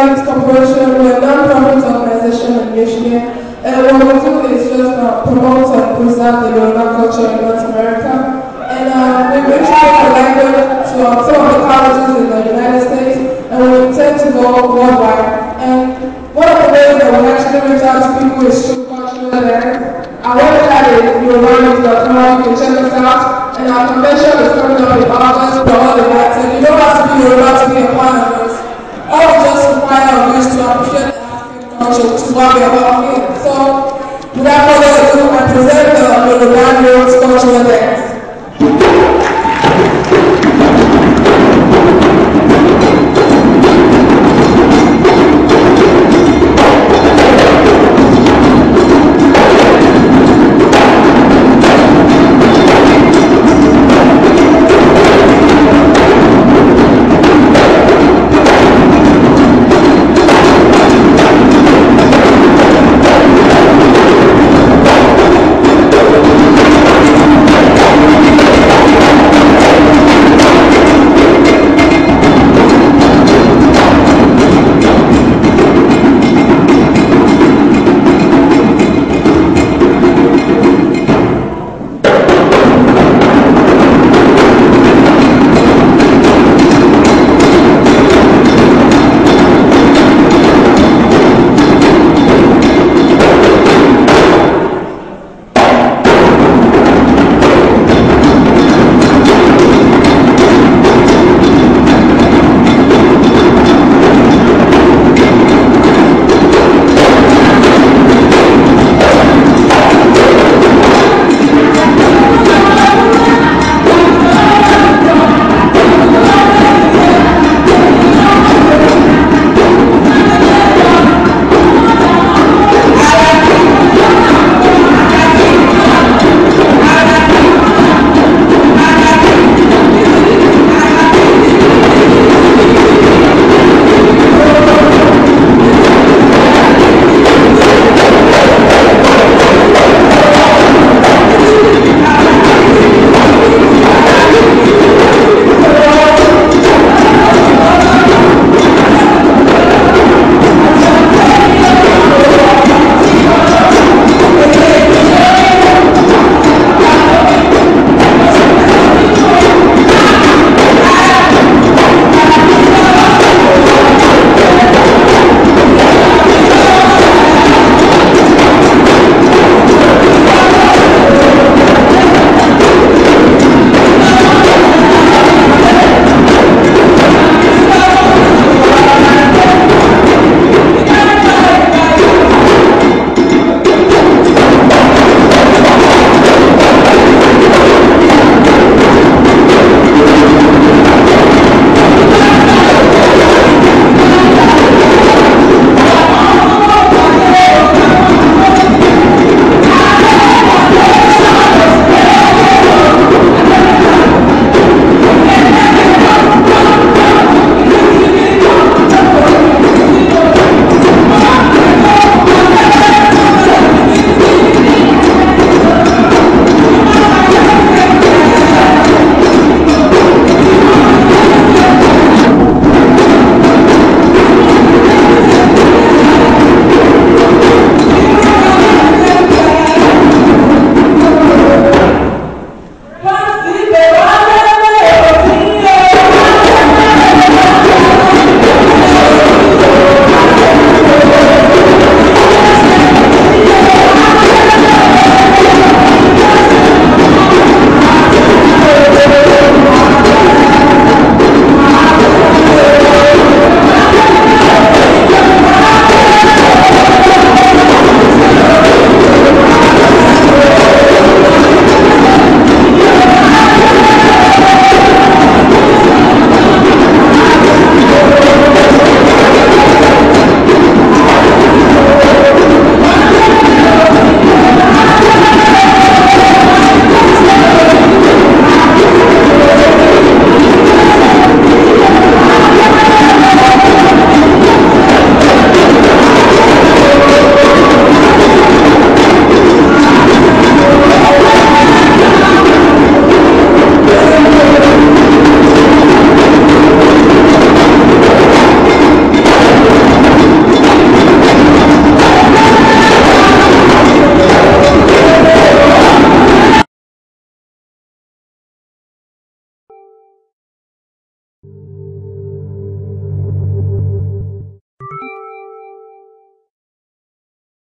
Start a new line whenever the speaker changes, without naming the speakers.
Youth Corporation. We're a non-profit organization in Michigan, and what we do is just promote and preserve the Yoruba culture in North America. And we bring the language to some of the colleges in the United States, and we intend to go worldwide. And one of the ways that we actually reach out to people is through cultural events. Our website is yorubanews.com. You can check us out. And our convention is coming up in August for all the nights. And you don't have to be Yoruba to be a part of this. All we just require of you is to appreciate the African culture, which is why we are all here. So, without further ado, I present the Yoruba Youth Cultural Event.